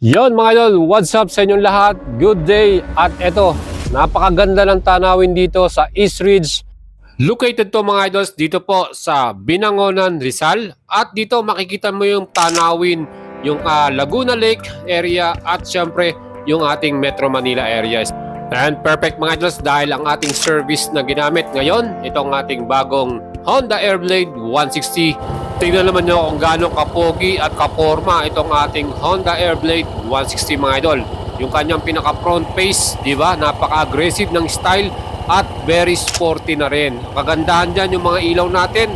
Yon mga idol, what's up sa inyong lahat? Good day! At eto, napakaganda ng tanawin dito sa East Ridge. Located to mga idols dito po sa Binangonan, Rizal. At dito makikita mo yung tanawin, yung Laguna Lake area at syempre yung ating Metro Manila area. And perfect mga idols dahil ang ating service na ginamit ngayon, itong ating bagong Honda Airblade 160. Tingnan naman nyo kung gaano kapogi at kaporma itong ating Honda Airblade 160 mga idol. Yung kanyang pinaka front face, di ba? Napaka-aggressive ng style at very sporty na rin. Kagandahan dyan yung mga ilaw natin,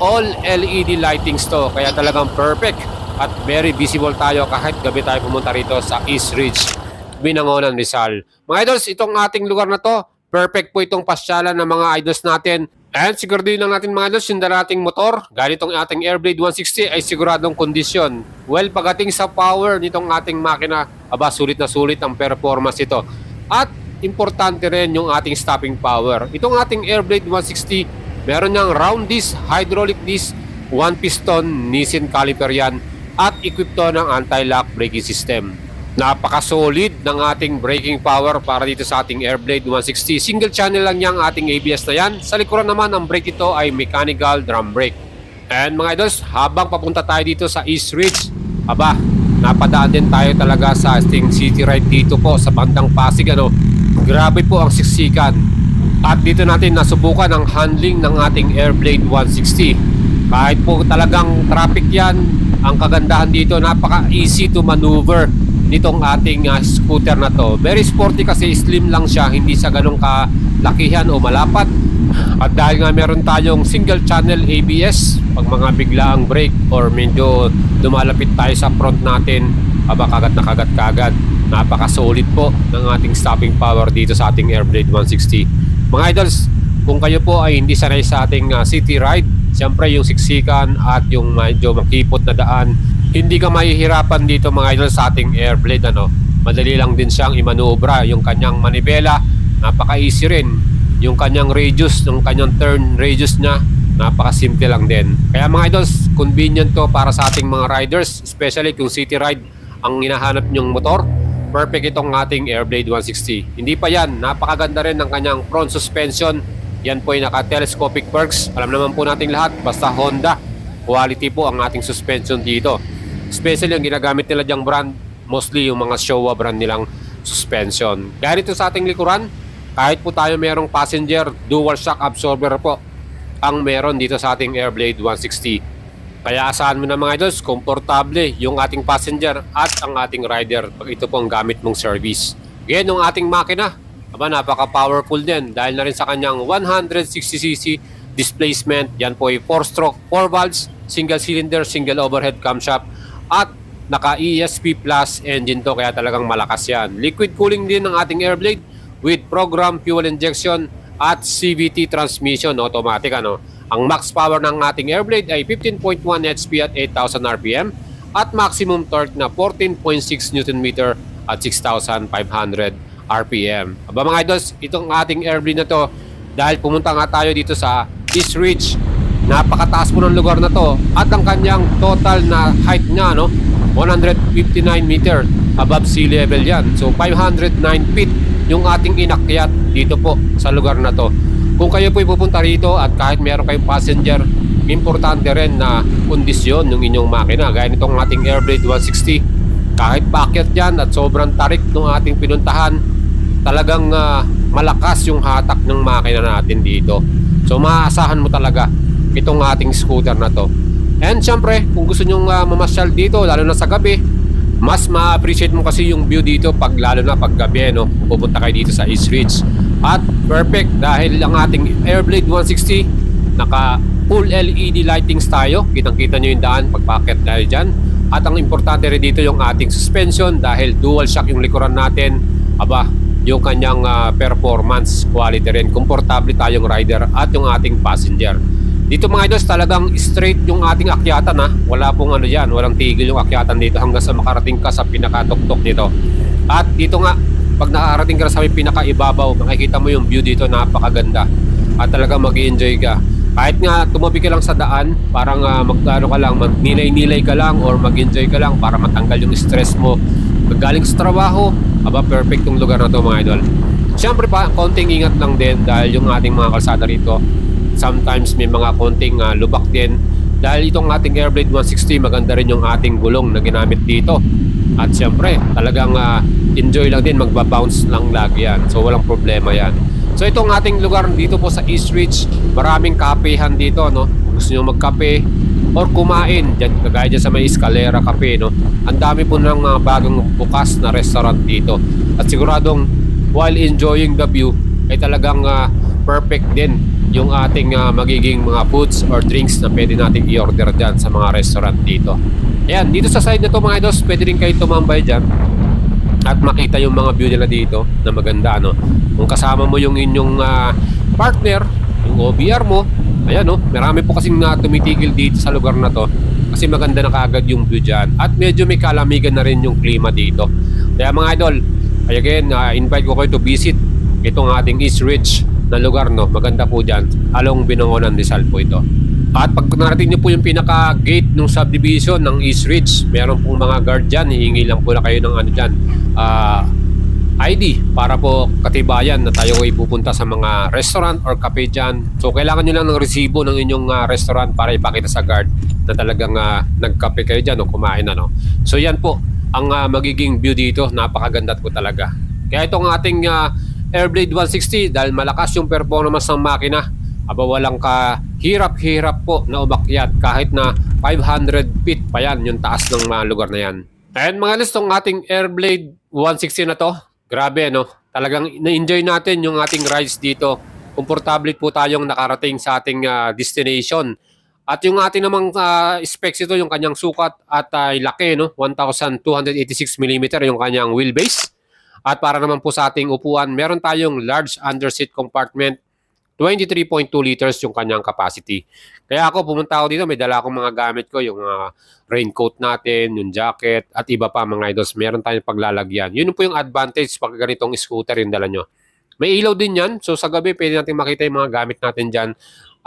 all LED lightings to. Kaya talagang perfect at very visible tayo kahit gabi tayo pumunta rito sa East Ridge, Binangonan, Rizal. Mga idols, itong ating lugar na to, perfect po itong pasyalan ng mga idols natin. And siguraduhin lang natin mga idols, yung darating motor, gaya itong ating Airblade 160 ay siguradong kondisyon. Well, pagdating sa power nitong ating makina, sulit na sulit ang performance ito. At importante rin yung ating stopping power. Itong ating Airblade 160, meron niyang round disc, hydraulic disc, one piston, Nissin caliper yan, at equipped to ng anti-lock braking system. Napaka-solid ng ating braking power para dito sa ating Airblade 160. Single channel lang yang ating ABS na yan. Sa likuran naman, ang brake ito ay mechanical drum brake. And mga idols, habang papunta tayo dito sa East Ridge, napadaan din tayo talaga sa ating city ride dito po sa bandang Pasig. Grabe po ang siksikan. At dito natin nasubukan ang handling ng ating Airblade 160. Kahit po talagang traffic yan, ang kagandahan dito, napaka-easy to maneuver nitong ating scooter na to. Very sporty kasi slim lang siya, hindi siya ganun kalakihan o malapat. At dahil nga meron tayong single channel ABS, pag mga biglaang brake or medyo dumalapit tayo sa front natin, kagat na kagat. Napaka-solid po ng ating stopping power dito sa ating Airblade 160. Mga idols, kung kayo po ay hindi sanay sa ating city ride, siyempre yung siksikan at yung medyo makipot na daan, hindi ka mahihirapan dito mga idol sa ating Airblade. Madali lang din siyang imanubra. Yung kanyang manibela, napaka-easy rin. Yung kanyang radius, yung kanyang turn radius niya, napaka-simple lang din. Kaya mga idols, convenient to para sa ating mga riders, especially kung city ride ang hinahanap nyong motor. Perfect itong ating Airblade 160. Hindi pa yan, napakaganda rin ng kanyang front suspension. Yan po ay naka-telescopic works. Alam naman po nating lahat, basta Honda, quality po ang ating suspension dito. Especially ang ginagamit nila dyang brand, mostly yung mga Showa brand nilang suspension. Gaya nito sa ating likuran, kahit po tayo merong passenger, dual shock absorber po ang meron dito sa ating Airblade 160. Kaya asahan mo na mga idols, komportable yung ating passenger at ang ating rider pag ito po ang gamit mong service. Ganyan yung ating makina, napaka-powerful din dahil na rin sa kanyang 160cc displacement. Yan po ay 4-stroke, 4 valves, single cylinder, single overhead camshaft at naka ESP Plus engine to, kaya talagang malakas yan. Liquid cooling din ng ating Airblade with program fuel injection at CVT transmission automatic. Ang max power ng ating Airblade ay 15.1 HP at 8,000 RPM at maximum torque na 14.6 Nm at 6,500 RPM. Mga idols, itong ating Airblade na to, dahil pumunta nga tayo dito sa East Ridge, napakataas po ng lugar na to at ang kanyang total na height niya 159 meter above sea level yan. So 509 feet yung ating inakyat dito po sa lugar na to. Kung kayo po pupunta rito at kahit meron kayong passenger, importante rin na kondisyon ng inyong makina. Gaya nitong ating Airblade 160, kahit paakyat yan at sobrang tarik ng ating pinuntahan, talagang malakas yung hatak ng makina natin dito. So maaasahan mo talaga itong ating scooter na to. And syempre, kung gusto nyong mamasyal dito, lalo na sa gabi, mas ma-appreciate mo kasi yung view dito lalo na pag gabi, pupunta kayo dito sa East Ridge. At perfect dahil ang ating Airblade 160 naka full LED lightings tayo. Kitang-kita nyo yung daan pagpakit tayo dyan. At ang importante rin dito yung ating suspension dahil dual shock yung likuran natin. Yung kanyang performance quality rin. Komportable tayong rider at yung ating passenger. Dito mga idols, talagang straight yung ating akyatan. Wala pong yan, walang tigil yung akyatan dito hanggang sa makarating ka sa pinakatuktok nito. At dito nga, pag nakarating ka sa pinakaibabaw, makikita mo yung view dito, napakaganda. At talagang mag-i-enjoy ka. Kahit nga tumabi ka lang sa daan, parang magnilay-nilay ka lang or mag-enjoy ka lang para matanggal yung stress mo. galing sa trabaho, perfect tong lugar na to mga idol. Siyempre pa, konting ingat lang din dahil yung ating mga kalsada rito, sometimes may mga konting lubak din. Dahil itong ating Airblade 160, maganda rin yung ating gulong na ginamit dito. At siyempre, talagang enjoy lang din, magbabounce lang lagi yan. So walang problema yan. So itong ating lugar dito po sa East Ridge, maraming kapehan dito, no? Gusto nyo magkape or kumain dyan, kagaya dyan sa may Escalera Cafe, no? Ang dami po ng bagong bukas na restaurant dito. At siguradong while enjoying the view ay talagang perfect din yung ating magiging mga foods or drinks na pwede nating i-order dyan sa mga restaurant dito. Ayan, dito sa side na to mga idols, pwede rin kayo tumambay dyan at makita yung mga view nila dito na maganda, no? Kung kasama mo yung inyong partner, yung OBR mo, ayan, no? Marami po kasing tumitigil dito sa lugar na to kasi maganda na kaagad yung view dyan at medyo may kalamigan na rin yung klima dito. Kaya mga idol, again, invite ko kayo to visit itong ating East Ridge na lugar, no? Maganda po dyan, along Binangonan Rizal po ito. At pag narating nyo po yung pinaka-gate ng subdivision ng East Ridge, meron pong mga guard dyan, hihingi lang po na kayo ng ano dyan, ID para po katibayan na tayo ay pupunta sa mga restaurant or cafe dyan. So kailangan nyo lang ng resibo ng inyong restaurant para ipakita sa guard na talagang nagkape kayo dyan o kumain na, no? So yan po ang magiging view dito, napakaganda po talaga. Kaya itong ating Airblade 160, dahil malakas yung performance ng makina, walang kahirap-hirap po na umakyat kahit na 500 feet pa yan yung taas ng mga lugar na yan. And mga listong ating Airblade 160 na to, grabe, no? Talagang na-enjoy natin yung ating rides dito. Komportable po tayong nakarating sa ating destination. At yung ating namang specs ito, yung kanyang sukat at laki, no? 1,286mm yung kanyang wheelbase. At para naman po sa ating upuan, meron tayong large underseat compartment, 23.2 liters yung kanyang capacity. Kaya ako pumunta ako dito, may dala akong mga gamit ko, yung raincoat natin, yung jacket, at iba pa mga idols. Meron tayong paglalagyan. Yun po yung advantage pag ganitong scooter yung dala nyo. May ilaw din yan, so sa gabi pwede natin makita yung mga gamit natin dyan.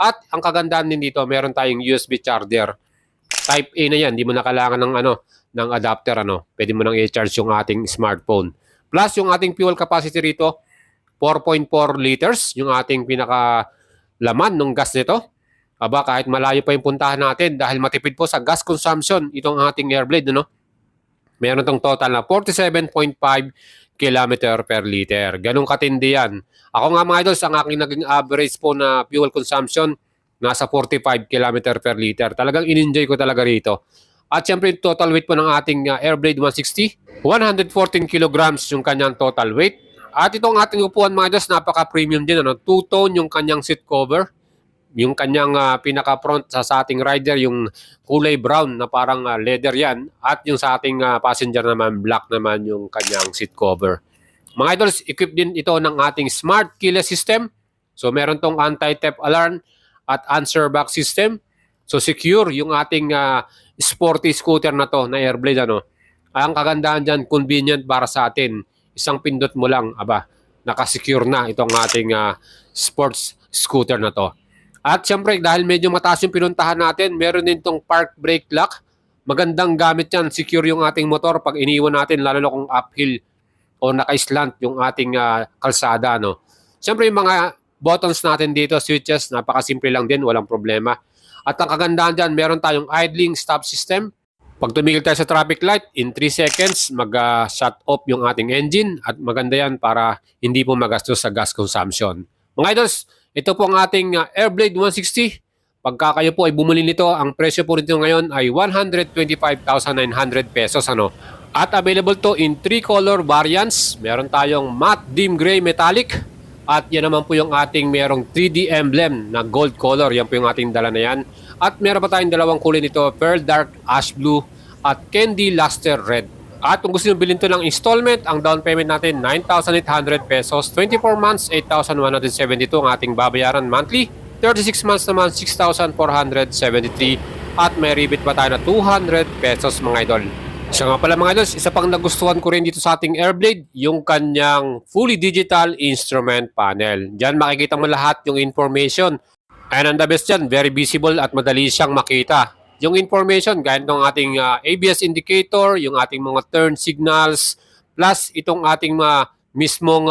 At ang kagandahan din dito, meron tayong USB charger. Type A na yan, hindi mo na kailangan ng adapter. Pwede mo nang i-charge yung ating smartphone. Plus yung ating fuel capacity rito, 4.4 liters yung ating pinaka laman ng gas nito. Kahit malayo pa yung puntahan natin dahil matipid po sa gas consumption itong ating Airblade, no? Meron tong total na 47.5 km per liter. Ganun katindi yan. Ako nga mga idols, ang aking naging average po na fuel consumption nasa 45 km per liter. Talagang in-enjoy ko talaga rito. At syempre total weight po ng ating Airblade 160, 114 kilograms yung kanyang total weight. At itong ating upuan mga idols, napaka-premium din. Two-tone yung kanyang seat cover. Yung kanyang pinaka-front sa ating rider, yung kulay brown na parang leather yan. At yung sa ating passenger naman, black naman yung kanyang seat cover. Mga idols, equipped din ito ng ating smart keyless system. So meron tong anti-theft alarm at answer back system. So secure yung ating sporty scooter na to na Airblade. Ang kagandahan dyan, convenient para sa atin. Isang pindot mo lang, nakasecure na itong ating sports scooter na to. At syempre, dahil medyo mataas yung pinuntahan natin, meron din itong park brake lock. Magandang gamit yan, secure yung ating motor pag iniwan natin, lalo na kung uphill o naka-slant yung ating kalsada. Syempre, yung mga buttons natin dito, switches, napakasimple lang din, walang problema. At ang kagandahan dyan, meron tayong idling stop system. Pag tumigil tayo sa traffic light, in 3 seconds, mag-shut off yung ating engine at maganda yan para hindi po magastos sa gas consumption. Mga idols, ito po ang ating Airblade 160. Pagka kayo po ay bumili nito, ang presyo po nito ngayon ay 125,900 pesos. At available to in 3 color variants. Meron tayong matte dim gray metallic. At yan naman po yung ating merong 3D emblem na gold color. Yan po yung ating dala na yan. At meron pa tayong dalawang kulay nito, pearl dark ash blue at candy luster red. At kung gusto nyo bilhin ito ng installment, ang down payment natin 9,800 pesos, 24 months 8,172 ang ating babayaran monthly, 36 months naman 6,473 at may rebate pa tayo na 200 pesos mga idol. Siya nga pala mga idols, isa pang nagustuhan ko rin dito sa ating Airblade, yung kanyang fully digital instrument panel. Diyan makikita mo lahat yung information. And ang the best dyan, very visible at madali siyang makita. yung information, gaya ng ating ABS indicator, yung ating mga turn signals, plus itong ating mismong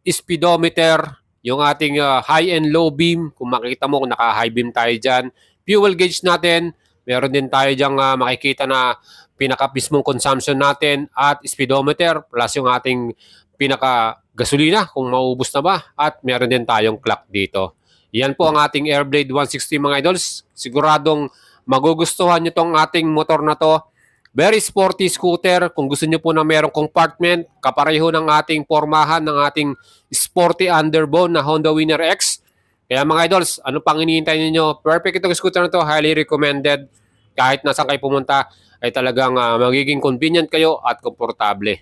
speedometer, yung ating high and low beam, kung makikita mo kung naka-high beam tayo dyan, fuel gauge natin, meron din tayo dyan makikita na pinaka-mismong consumption natin at speedometer, plus yung ating pinaka-gasolina kung maubos na ba, at meron din tayong clock dito. Yan po ang ating Airblade 160 mga idols. Siguradong magugustuhan nyo tong ating motor na to. Very sporty scooter. Kung gusto nyo po na merong compartment, kapareho ng ating pormahan ng ating sporty underbone na Honda Winner X. Kaya mga idols, ano pang iniintay ninyo? Perfect itong scooter na to. Highly recommended. Kahit nasaan kayo pumunta, ay talagang magiging convenient kayo at komportable.